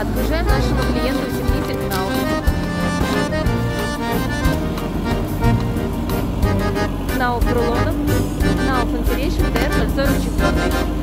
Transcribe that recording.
Отгружаем нашему клиенту утеплитель Knauf. Knauf рулонов, Knauf Insulation TR 044.